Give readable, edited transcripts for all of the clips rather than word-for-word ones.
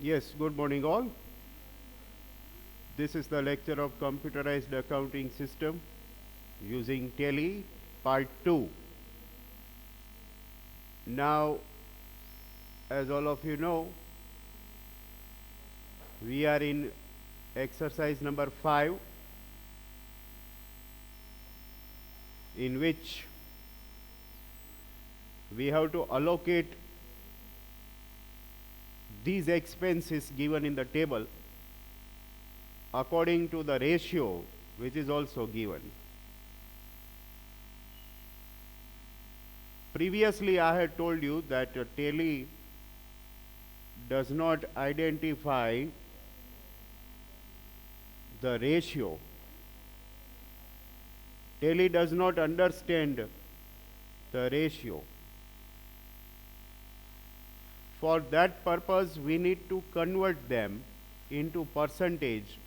Yes, good morning all. This is the lecture of computerized accounting system using Tally part 2. Now, as all of you know, we are in exercise number 5, in which we have to allocate these expenses given in the table according to the ratio which is also given. Previously, I had told you that Tally does not identify the ratio. Tally does not understand the ratio. For that purpose, we need to convert them into percentage.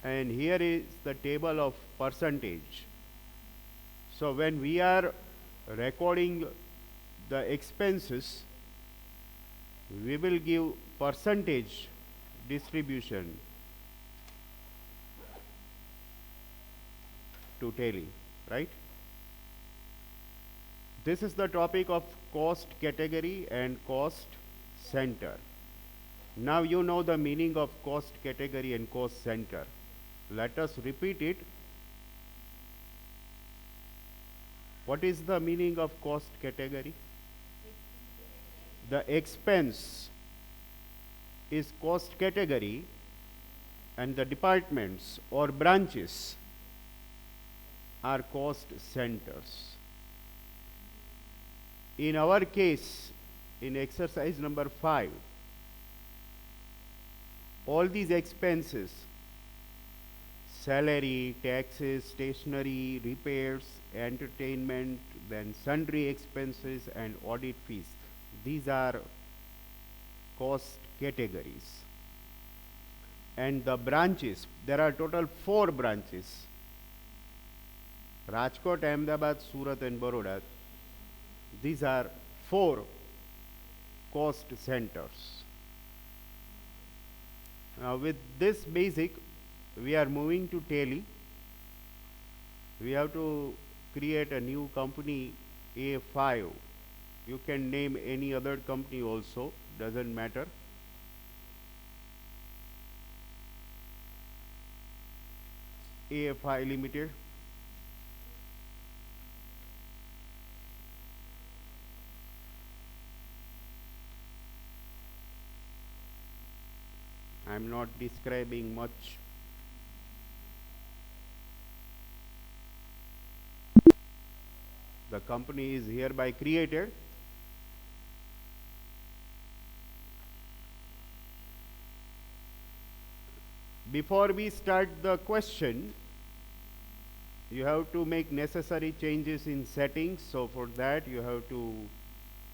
And here is the table of percentage. So when we are recording the expenses, we will give percentage distribution to Tally, right? This is the topic of cost category and cost center. Now you know the meaning of cost category and cost center. Let us repeat it. What is the meaning of cost category? The expense is cost category and the departments or branches are cost centers. In our case, in exercise number 5, all these expenses, salary, taxes, stationery, repairs, entertainment, then sundry expenses and audit fees, these are cost categories. And the branches, there are total 4 branches: Rajkot, Ahmedabad, Surat and Baroda. These are 4 cost centers. Now with this basic, we are moving to Tally. We have to create a new company, A5. You can name any other company also, doesn't matter. AFI Limited. I am not describing much. The company is hereby created. Before we start the question, you have to make necessary changes in settings. So for that, you have to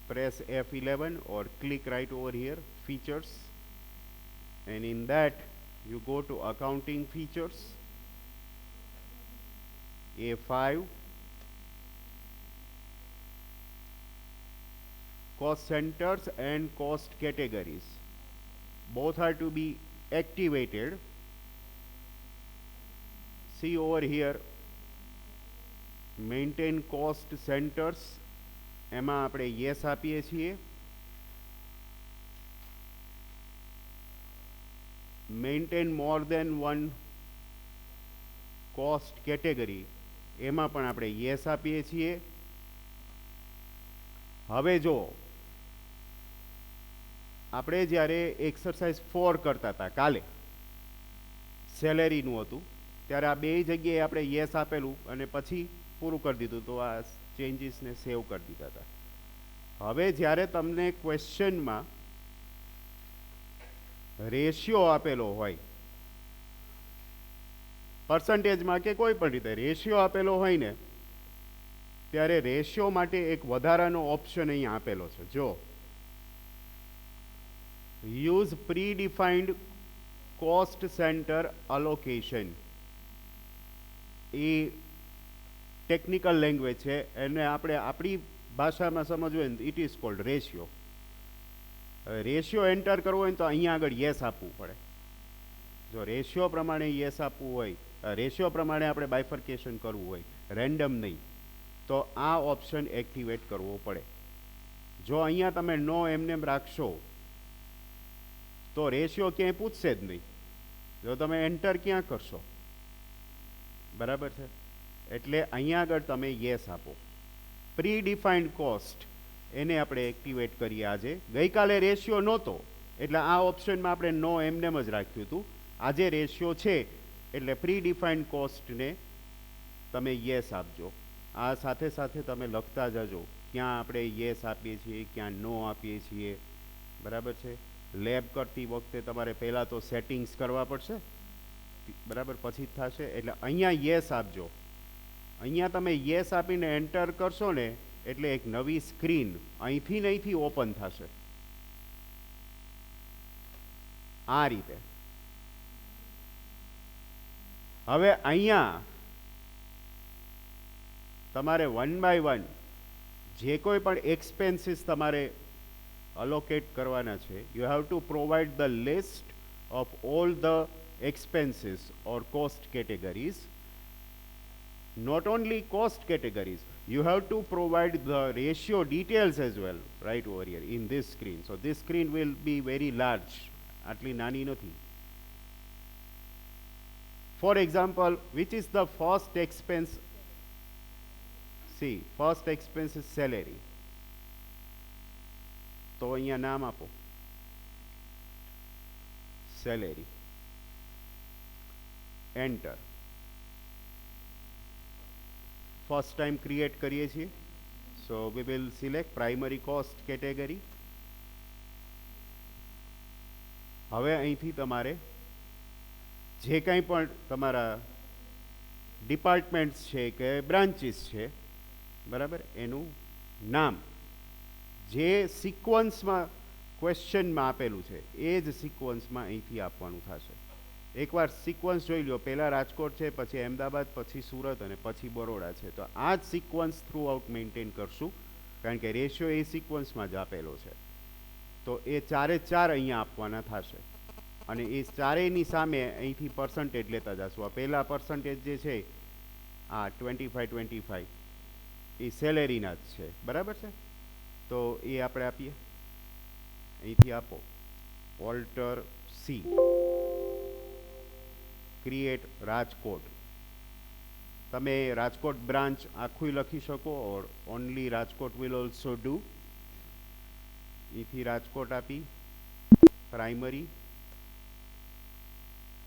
press F11 or click right over here, features. And in that, you go to accounting features, A5, cost centers and cost categories. Both are to be activated. See over here, maintain cost centers. એમાં આપણે yes આપીએ છીએ. Maintain more than one cost category. એમાં પણ આપણે yes આપીએ છીએ. હવે જો આપણે જ્યારે એક્સરસાઇઝ 4 કરતા હતા કાલે, સેલેરીનું હતું, ત્યારે આ બે જગ્યાએ આપણે યસ આપેલું અને પછી પૂરું કરી દીધું, તો આ ચેન્જીસને સેવ કરી દીધા હતા. હવે જ્યારે તમને ક્વેશ્ચનમાં રેશિયો આપેલો હોય, પર્સન્ટેજમાં કે કોઈ પણ રીતે રેશિયો આપેલો હોય ને, ત્યારે રેશિયો માટે એક વધારાનો ઓપ્શન અહીં આપેલો છે. જો યુઝ પ્રીડિફાઇન્ડ કોસ્ટ સેન્ટર અલોકેશન, એ ટેકનિકલ લેંગ્વેજ છે, એને આપણે આપણી ભાષામાં સમજવું હોય ને, it is called ratio. Ratio enter કરવો હોય તો અહીંયા આગળ યસ આપવું પડે. જો રેશિયો પ્રમાણે યસ આપવું હોય, રેશિયો પ્રમાણે આપણે બાયફર્કેશન કરવું હોય, રેન્ડમ નહીં, તો આ ઓપ્શન એક્ટિવેટ કરવો પડે. જો અહીંયા તમે નો એમનેમ રાખશો તો રેશિયો ક્યાંય પૂછશે જ નહીં. જો તમે એન્ટર ક્યાં કરશો, બરાબર છે, એટલે અહીંયા આગળ તમે યસ આપો. પ્રી ડિફાઇન્ડ કોસ્ટ એને આપણે એક્ટિવેટ કરીએ આજે. ગઈકાલે રેશિયો નહોતો એટલે આ ઓપ્શનમાં આપણે નો એમનેમ જ રાખ્યું હતું. આજે રેશિયો છે એટલે પ્રી ડિફાઇન્ડ કોસ્ટને તમે યસ આપજો. આ સાથે સાથે તમે લખતા જજો ક્યાં આપણે યસ આપીએ છીએ, ક્યાં નો આપીએ છીએ, બરાબર છે. લેબ કરતી વખતે તમારે પહેલાં તો સેટિંગ્સ કરવા પડશે, બરાબર, પછી જ થશે. એટલે અહીંયા યસ આપજો. અહીંયા તમે યસ આપીને એન્ટર કરશો ને એટલે એક નવી સ્ક્રીન અહીંથી ને અહીંથી ઓપન થશે આ રીતે. હવે અહીંયા તમારે વન બાય વન જે કોઈ પણ એક્સપેન્સીસ તમારે અલોકેટ કરવાના છે, you have to provide the list of all the expenses or cost categories. Not only cost categories, you have to provide the ratio details as well, right over here in this screen. So this screen will be very large, આટલી નાની નથી. For example, which is the first expense? See, first expense is salary. તો અહીંયા નામ આપો salary. Enter. First time create કરીએ છીએ, so we will select primary cost category. હવે અહીંથી તમારે જે કંઈ પણ તમારા ડિપાર્ટમેન્ટ્સ છે કે બ્રાન્ચીસ છે, બરાબર, એનું નામ જે સિક્વન્સમાં ક્વેશ્ચનમાં આપેલું છે એ જ સિક્વન્સમાં અહીંથી આપવાનું થશે. એકવાર સિક્વન્સ જોઈ લો, પહેલાં રાજકોટ છે, પછી અમદાવાદ, પછી સુરત અને પછી બરોડા છે. તો આ જ સિક્વન્સ થ્રુ આઉટ મેન્ટેન કરશું કારણ કે રેશિયો એ સિક્વન્સમાં જ આપેલો છે. તો એ ચારે ચાર અહીંયા આપવાના થશે અને એ ચારેયની સામે અહીંથી પર્સન્ટેજ લેતા જશું. આ પહેલા પર્સન્ટેજ જે છે આ 25 એ સેલેરીના જ છે, બરાબર છે. તો એ આપણે આપીએ, અહીંથી આપો ઓલ્ટર સી, ક્રિએટ રાજકોટ. તમે રાજકોટ બ્રાન્ચ આખું લખી શકો or only Rajkot will also do. અહીંથી રાજકોટ આપી પ્રાઇમરી.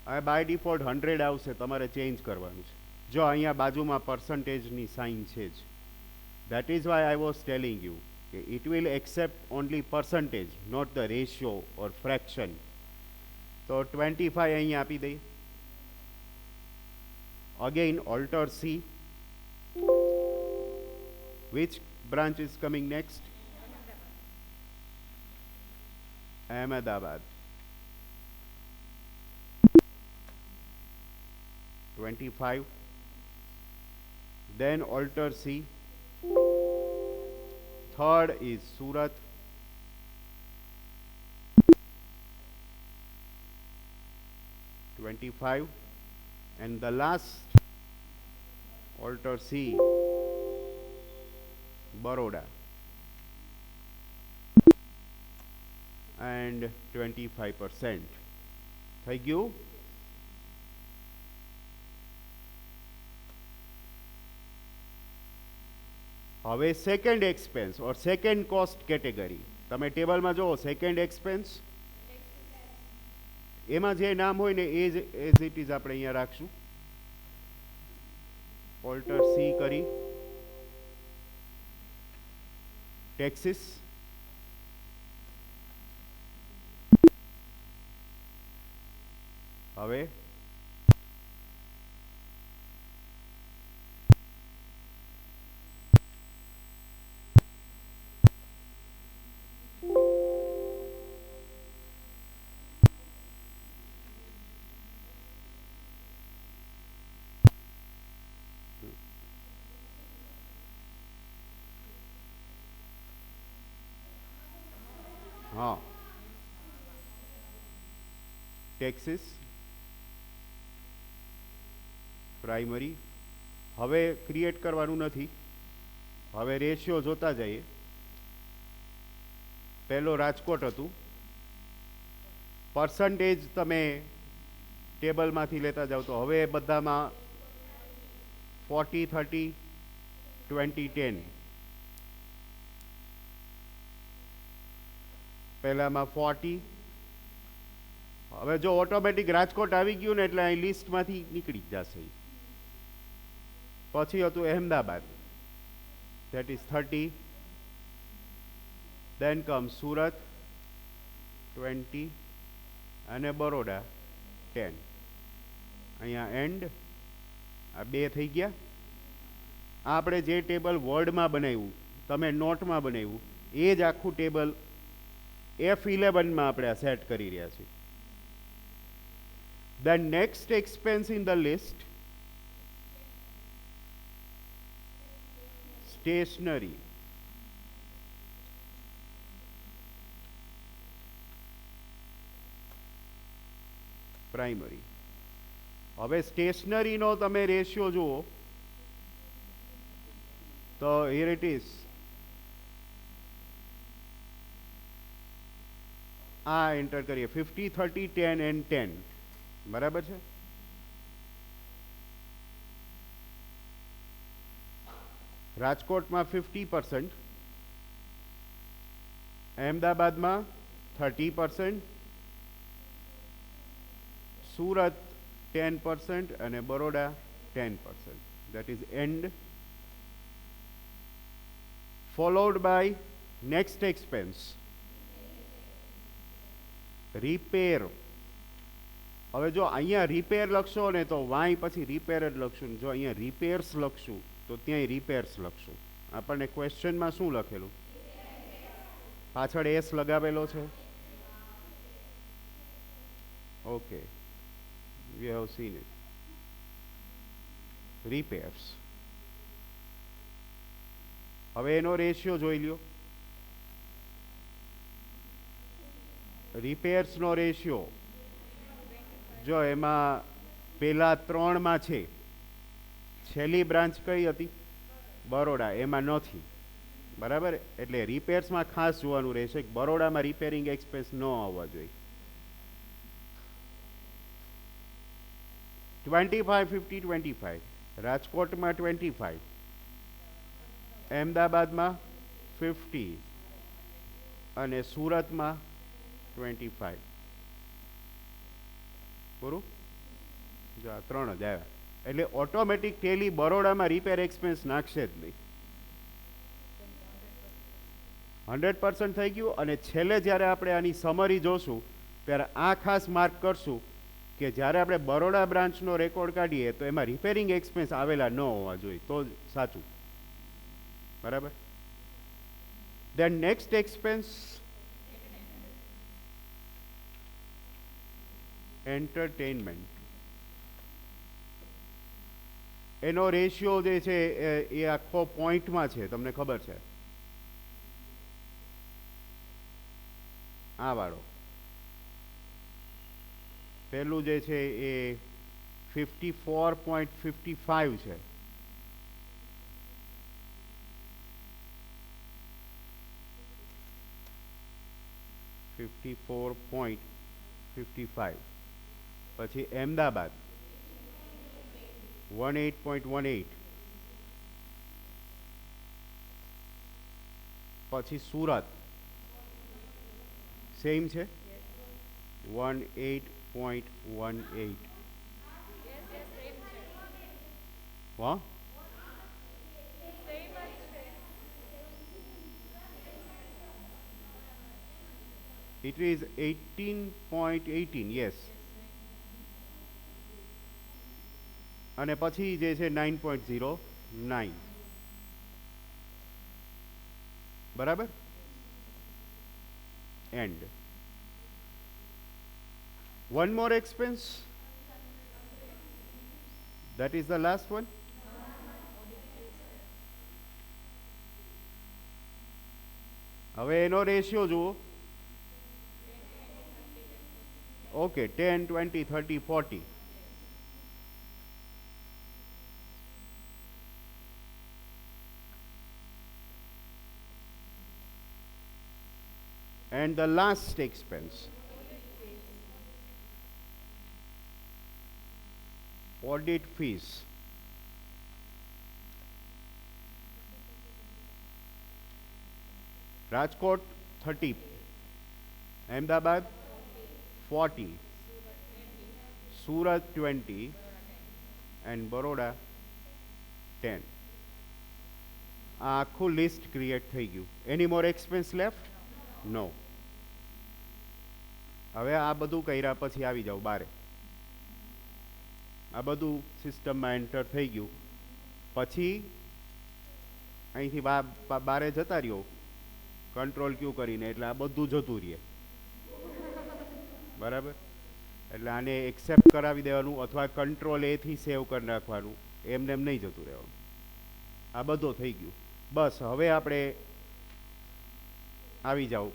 આ બાય ડિફોલ્ટ 100 આવશે, તમારે ચેન્જ કરવાનું છે. જો અહીંયા બાજુમાં પર્સન્ટેજની સાઇન છે જ. That is why I was telling you કે it will accept only percentage, not the ratio or fraction. તો 25 અહીંયા આપી દઈએ. Again alter C. Which branch is coming next? Ahmedabad. 25. Then alter C. Third is Surat. $25. And the last alter C, Baroda, and 25%. Thank you. હવે second expense ઓર second cost category તમે ટેબલમાં જુઓ. Second expense એમાં જે નામ હોય ને એ જ એઝ ઇટ ઇઝ આપણે અહીંયા રાખશું. ઓલ્ટર સી કરી ટેક્સીસ. હવે હા, ટેક્સીસ પ્રાઇમરી. હવે ક્રિએટ કરવાનું નથી, હવે રેશિયો જોતા જઈએ. પહેલો રાજકોટ હતું. પર્સન્ટેજ તમે ટેબલમાંથી લેતા જાઓ તો હવે બધામાં 40 30 20 10. પહેલામાં 40. હવે જો ઓટોમેટિક રાજકોટ આવી ગયું ને એટલે અહીં લિસ્ટમાંથી નીકળી જ જશે. પછી હતું Ahmedabad, that is 30. then comes Surat 20 અને બરોડા 10. અહીંયા એન્ડ. આ બે થઈ ગયા. આપણે જે ટેબલ વર્ડમાં બનાવ્યું, તમે નોટમાં બનાવ્યું, એ જ આખું ટેબલ F11માં આપણે આ સેટ કરી રહ્યા છીએ. The next expense in the list, stationery. Primary. હવે સ્ટેશનરીનો તમે રેશિયો જુઓ તો here it is. આ એન્ટર કરીએ 50 30 10 and 10. બરાબર છે. રાજકોટમાં 50%, અહેમદાબાદમાં 30%, સુરત 10% અને Baroda 10%. that is end. followed by next expense, repair. હવે જો અહીંયા રિપેર લખશો ને તો વાય પછી રિપેર જ લખશું. જો અહીંયા રિપેર્સ લખશું તો ત્યાંય રિપેર્સ લખશું. આપણને ક્વેશ્ચનમાં શું લખેલું? પાછળ એસ લગાવેલો છે. Okay, we have seen it. repairs. હવે એનો રેશિયો જોઈ લ્યો. રિપેર્સ નો રેશિયો જો એમાં પેલા 3માં છે, છેલ્લી બ્રાન્ચ કઈ હતી? બરોડા. એમાં નથી. બરાબર. એટલે રિપેર્સમાં ખાસ જોવાનું રહેશે કે બરોડામાં રિપેરિંગ એક્સપેન્સ ન આવવા જોઈએ. 25 50 25. રાજકોટમાં 25, અહેમદાબાદમાં 50 અને સુરતમાં 25. પૂરું. જો આ 3 જ આવ્યા. એટલે ઓટોમેટિક ટેલી બરોડામાં રિપેર એક્સપેન્સ નાખશે જ નહીં. 100% થઈ ગયું. અને છેલ્લે જ્યારે આપણે આની સમરી જોશું ત્યારે આ ખાસ માર્ક કરશું કે જ્યારે આપણે બરોડા બ્રાન્ચનો રેકોર્ડ કાઢીએ તો એમાં રિપેરિંગ એક્સપેન્સ આવેલા ન હોવા જોઈએ, તો જ સાચું. બરાબર. Than next expense, entertainment. એનો રેશિયો જે છે એ આખો પોઈન્ટમાં છે, તમને ખબર છે. આ વાળો પહેલું જે છે એ 54.55 છે. પછી અહેમદાબાદ 18.18. પછી સુરત સેમ છે 18.18. વાહ. It is 18.18. yes. અને પછી જે છે 9.09. બરાબર. And. One more expense. That is the last one. હવે એનો રેશિયો જુઓ. Okay, 10, 20, 30, 40. And the last expense, audit fees. Rajkot 30, Ahmedabad 40, Surat 20, and Baroda 10. આ આખું લિસ્ટ ક્રિએટ થઈ ગયું. એની મોર એક્સપેન્સ લેફ્ટ? નો. હવે આ બધું કર્યા પછી આવી જાવ બારે. આ બધું સિસ્ટમમાં એન્ટર થઈ ગયું પછી અહીંથી બારે જતા રહ્યો કંટ્રોલ ક્યુ કરીને, એટલે આ બધું જતું રહે. બરાબર? એટલે આને એક્સેપ્ટ કરાવી દેવાનું અથવા કંટ્રોલ એથી સેવ કરી નાખવાનું, એમને એમ નહીં જતું રહેવાનું. આ બધું થઈ ગયું. બસ હવે આપણે આવી જાવ.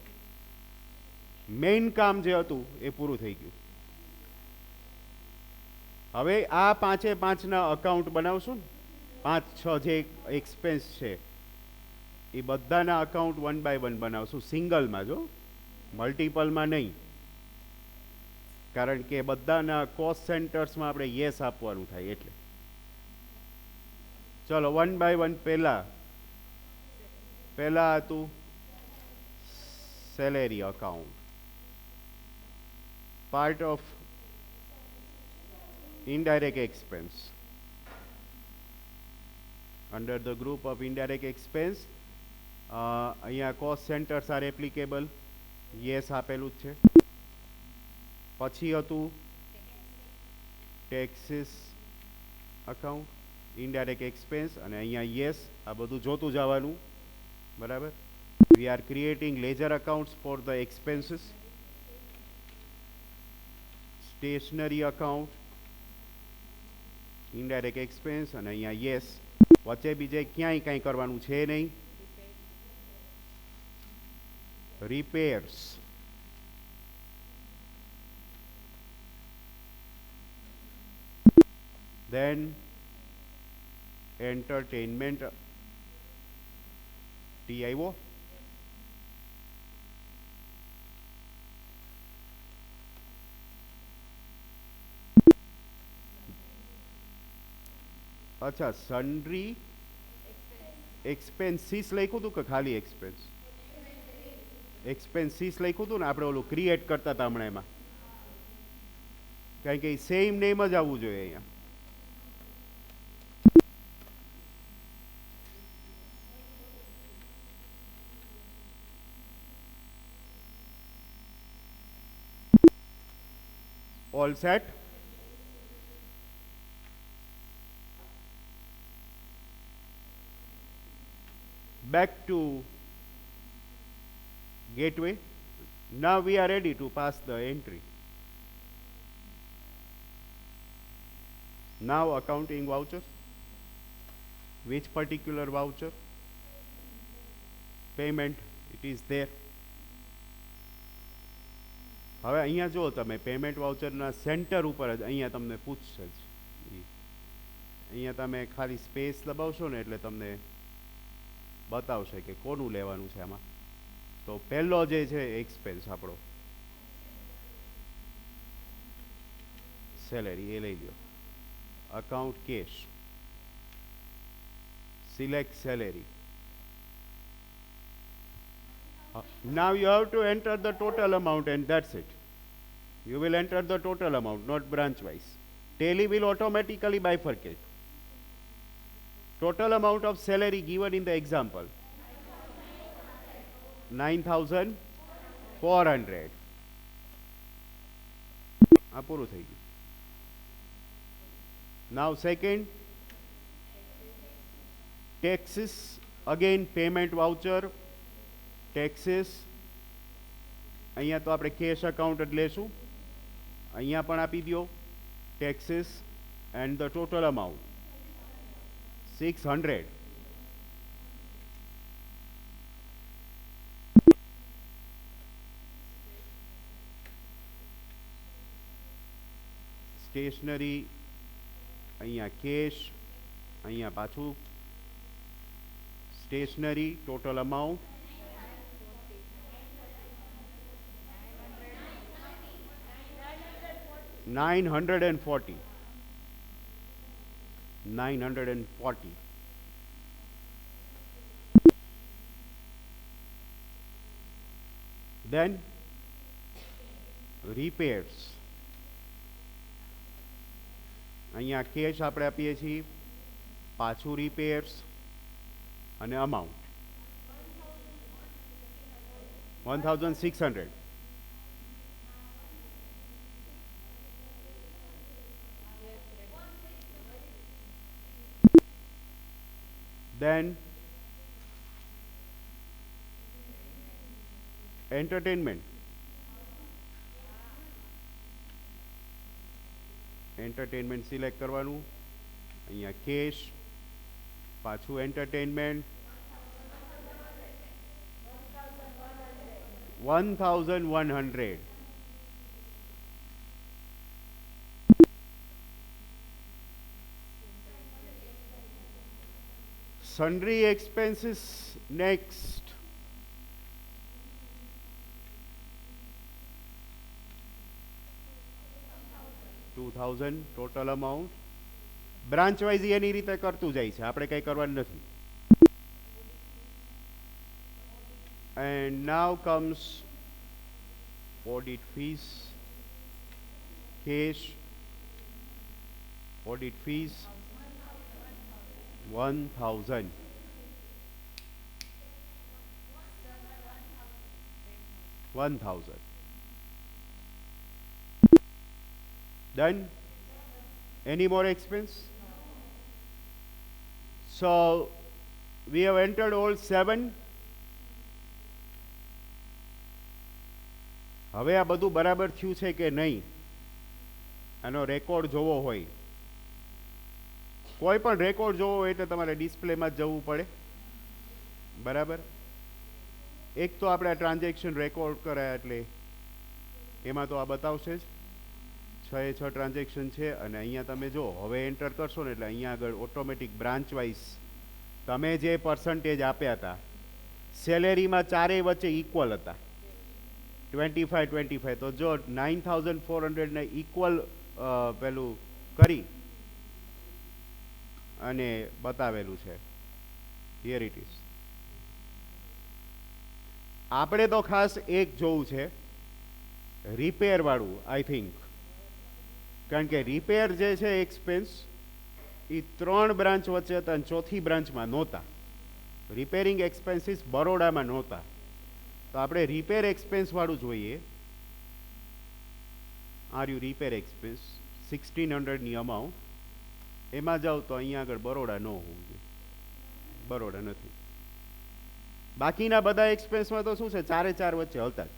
મેઇન કામ જે હતું એ પૂરું થઈ ગયું. હવે આ 5 અકાઉન્ટ બનાવશું ને, 5-6 જે એક્સપેન્સ છે એ બધાના અકાઉન્ટ 1 by 1 બનાવશું, સિંગલમાં, જો મલ્ટિપલમાં નહીં. કારણ કે બધાના કોસ્ટ સેન્ટર્સમાં આપણે યસ આપવાનું થાય એટલે. ચલો 1 by 1. પહેલા હતું salary account, part of indirect expense. Under the group of indirect expense, અહીંયા cost centers are applicable. Yes આપેલું જ છે. પછી હતું taxes account, indirect expense, અને અહીંયા yes, આ બધું જોતું જવાનું. બરાબર? We are creating ledger accounts for the expenses. Stationery account, indirect expense, અને અહીંયા યસ. વચ્ચે બીજે ક્યાંય કાંઈ કરવાનું છે નહીં. રિપેર્સ, દેન એન્ટરટેનમેન્ટ. ટી આવ્યો? અચ્છા, સન્ડ્રી એક્સપેન્સીસ લખ્યું હતું કે ખાલી એક્સપેન્સ? એક્સપેન્સીસ લખ્યું હતું ને, આપણે ઓલું ક્રિએટ કરતા હતા હમણાં એમાં. કારણ કે સેમ નેમ જ આવવું જોઈએ અહીંયા. All set? Back to gateway. Now we are ready to pass the entry. Now accounting vouchers. Which particular voucher? Payment, it is there. હવે અહીંયા જો તમે પેમેન્ટ વાઉચરના સેન્ટર ઉપર જ અહીંયા તમને પૂછશે જ. અહીંયા તમે ખાલી સ્પેસ દબાવશો ને એટલે તમને બતાવશે કે કોનું લેવાનું છે આમાં. તો પહેલો જે છે એક્સપેન્સ આપણો સેલેરી, એ લઈ લો. Account cash, select salary. Now you have to enter the total amount and that's it. You will enter the total amount, not branch wise. Tally will automatically bifurcate. Total amount of salary given in the example 9,400. આ પૂરું થઈ ગયું. Now second, taxes, again payment voucher, taxes. અહીંયા તો આપણે cash account જ લેશું. અહીંયા પણ આપી દો taxes and the total amount 600. Stationery, અહીંયા કેશ, અહીંયા પાછું stationery, total amount 940. 940. Then repairs. અહીંયા કેશ આપણે આપીએ છીએ, પાછું repairs અને amount 1600. Then entertainment. Entertainment select કરવાનું, અહીંયા cash, પાછું entertainment 1100. Sundry expenses next. $2000 total amount. Branch wise એની રીતે કરતું જાય છે, આપણે કંઈ કરવાનું નથી. And now comes audit fees, cash, audit fees 1000. Done? Any more expense? So we have entered all 7. હવે આ બધું બરાબર થયું છે કે નહીં, આનો રેકોર્ડ જોવો હોય, કોઈ પણ રેકોર્ડ જોવો હોય તો તમારે ડિસ્પ્લેમાં જ જવું પડે, બરાબર. એક તો આપણે આ ટ્રાન્ઝેક્શન રેકોર્ડ કરાયા એટલે એમાં તો આ બતાવશે જ 6 ટ્રાન્ઝેક્શન છે. અને અહીંયા તમે જો હવે એન્ટર કરશો ને એટલે અહીંયા આગળ ઓટોમેટિક બ્રાન્ચ વાઇઝ તમે જે પર્સન્ટેજ આપ્યા હતા સેલેરીમાં ચારેય વચ્ચે ઇક્વલ હતા 25. તો જો 9400 ને ઇક્વલ પેલું કરી અને બતાવેલું છે. Here it is. આપણે તો ખાસ એક જોવું છે રિપેર વાળું, આઈ થિંક, કારણ કે રિપેર જે છે એક્સપેન્સ એ 3 બ્રાન્ચ વચ્ચે હતા અને ચોથી બ્રાન્ચમાં નહોતા. રિપેરિંગ એક્સપેન્સીસ બરોડામાં નહોતા, તો આપણે રિપેર એક્સપેન્સ વાળું જોઈએ. આર યુ રિપેર એક્સપેન્સ 1600ની અમાઉન્ટ, એમાં જાઓ તો અહીંયા આગળ બરોડા ન હોવું જોઈએ, બરોડા નથી. બાકીના બધા એક્સપેન્સમાં તો શું છે 4 વચ્ચે હતા જ,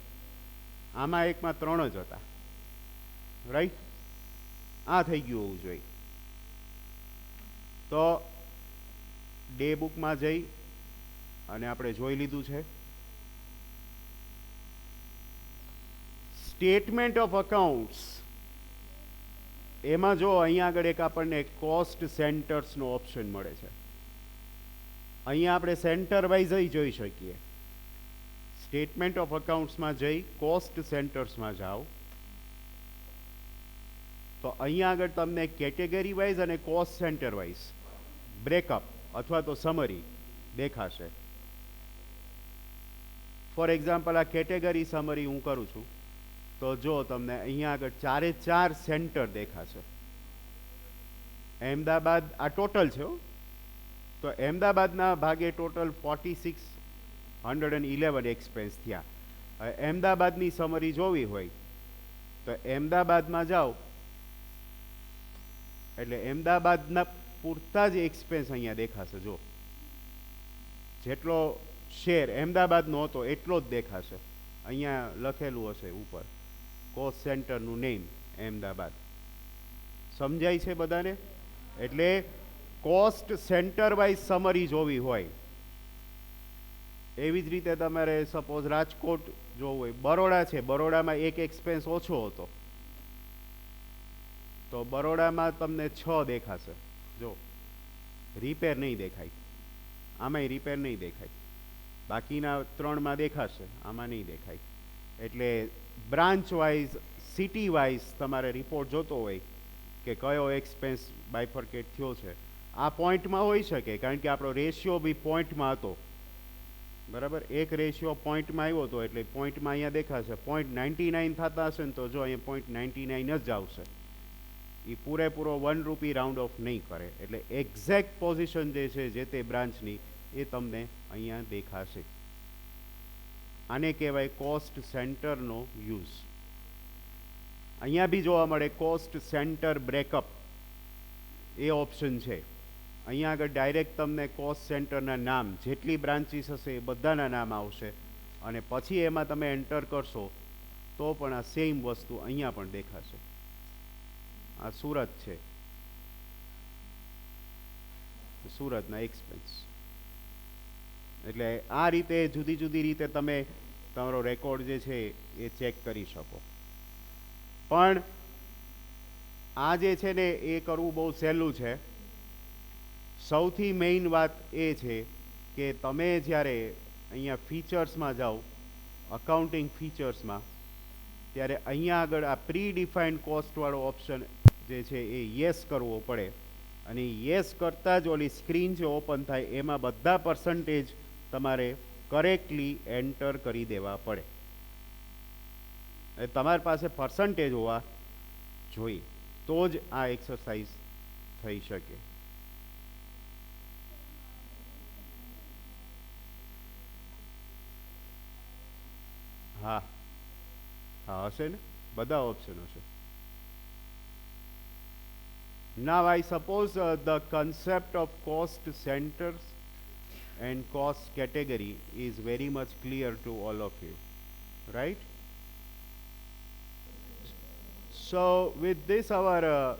આમાં એકમાં 3 જ હતા, રાઈટ. આ થઈ ગયું હોવું જોઈએ. તો ડે બુકમાં જઈ અને આપણે જોઈ લીધું છે. સ્ટેટમેન્ટ ઓફ અકાઉન્ટ્સ, એમાં જો અહીંયા આગળ એક આપણને કોસ્ટ સેન્ટર્સનો ઓપ્શન મળે છે. અહીંયા આપણે સેન્ટર વાઇઝ જોઈ શકીએ. સ્ટેટમેન્ટ ઓફ અકાઉન્ટ્સમાં જઈ કોસ્ટ સેન્ટર્સમાં જાઓ તો અહીંયા આગળ તમને કેટેગરી વાઇઝ અને કોસ્ટ સેન્ટર વાઇઝ બ્રેકઅપ અથવા તો સમરી દેખાશે. ફોર એક્ઝામ્પલ આ કેટેગરી સમરી હું કરું છું તો જો તમને અહીંયા આગળ 4 સેન્ટર દેખાશે. અહેમદાબાદ આ ટોટલ છે, તો અહેમદાબાદના ભાગે ટોટલ 4611 એક્સપેન્સ થયા. અહેમદાબાદની સમરી જોવી હોય તો અહેમદાબાદમાં જાઓ એટલે અહેમદાબાદના પૂરતા જ એક્સપેન્સ અહીંયા દેખાશે. જો જેટલો શેર અહેમદાબાદનો હતો એટલો જ દેખાશે. અહીંયા લખેલું હશે ઉપર કોસ્ટ સેન્ટરનું નેમ અહેમદાબાદ. સમજાય છે બધાને? એટલે કોસ્ટ સેન્ટર વાઇઝ સમરી જોવી હોય, એવી જ રીતે તમારે સપોઝ રાજકોટ જોવું હોય, બરોડા છે, બરોડામાં એક એક્સપેન્સ ઓછો હતો તો બરોડામાં તમને 6 દેખાશે. જો રિપેર નહીં દેખાય, આમાંય રિપેર નહીં દેખાય, બાકીના 3માં દેખાશે, આમાં નહીં દેખાય. એટલે બ્રાન્ચ વાઇઝ, સિટી વાઇઝ તમારે રિપોર્ટ જોતો હોય કે કયો એક્સપેન્સ બાયફર્કેટ થયો છે. આ પોઈન્ટમાં હોઈ શકે, કારણ કે આપણો રેશિયો બી પોઈન્ટમાં હતો. બરાબર, એક રેશિયો પોઈન્ટમાં આવ્યો હતો, એટલે પોઈન્ટમાં અહીંયા દેખાશે. 0.99 થતા હશે ને તો જો અહીંયા 0.99 જ આવશે. એ પૂરેપૂરો 1 રૂપી રાઉન્ડ ઓફ નહીં કરે. એટલે એક્ઝેક્ટ પોઝિશન જે છે જે તે બ્રાન્ચની એ તમને અહીંયા દેખાશે. આને કહેવાય કોસ્ટ સેન્ટરનો યુઝ. અહીંયા બી જોવા મળે કોસ્ટ સેન્ટર બ્રેકઅપ, એ ઓપ્શન છે. અહીંયા આગળ ડાયરેક્ટ તમને કોસ્ટ સેન્ટરના નામ, જેટલી બ્રાન્ચીસ હશે એ બધાના નામ આવશે, અને પછી એમાં તમે એન્ટર કરશો તો પણ આ સેમ વસ્તુ અહીંયા પણ દેખાશે. આ સુરત છે, સુરતના એક્સપેન્સ. એટલે આ રીતે જુદી જુદી રીતે તમે તમારો રેકોર્ડ જે છે એ ચેક કરી શકો. પણ આ જે છે ને એ કરવું બહુ સહેલું છે. સૌથી મેઇન વાત એ છે કે તમે જ્યારે અહીંયા ફીચર્સમાં જાઓ, અકાઉન્ટિંગ ફીચર્સમાં, ત્યારે અહીંયા આગળ આ પ્રી ડિફાઇન્ડ કોસ્ટવાળો ઓપ્શન જે છે એ યસ કરવો પડે. અને યસ કરતાં જ ઓલી સ્ક્રીન જે ઓપન થાય એમાં બધા પર્સન્ટેજ તમારે કરેક્ટલી એન્ટર કરી દેવા પડે. તમારી પાસે પર્સન્ટેજ હોવા જોઈએ તો જ આ એક્સરસાઇઝ થઈ શકે. હા હા હશે ને, બધા ઓપ્શન હશે. Now I suppose the concept of cost centers and cost category is very much clear to all of you, right? So with this our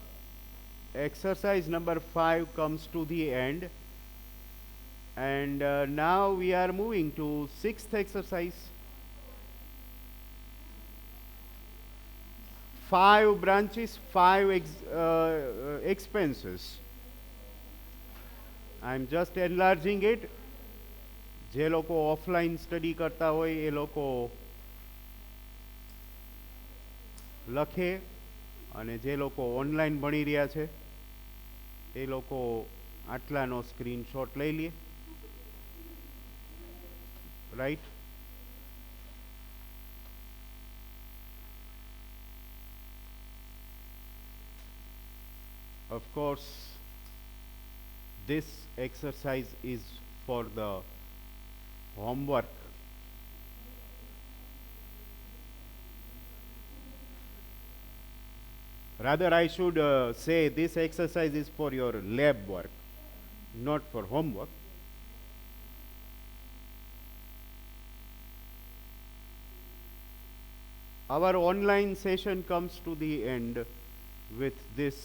exercise number 5 comes to the end, and now we are moving to 6th exercise. 5 branches, 5 expenses. I am just enlarging it. જે લોકો offline study કરતા હોય એ લોકો લખે, અને જે લોકો online ભણી રહ્યા છે એ લોકો આટલાનો સ્ક્રીનશોટ લઈ લે. Right? Of course, this exercise is for the homework. Rather, I should say this exercise is for your lab work, not for homework. Our online session comes to the end with this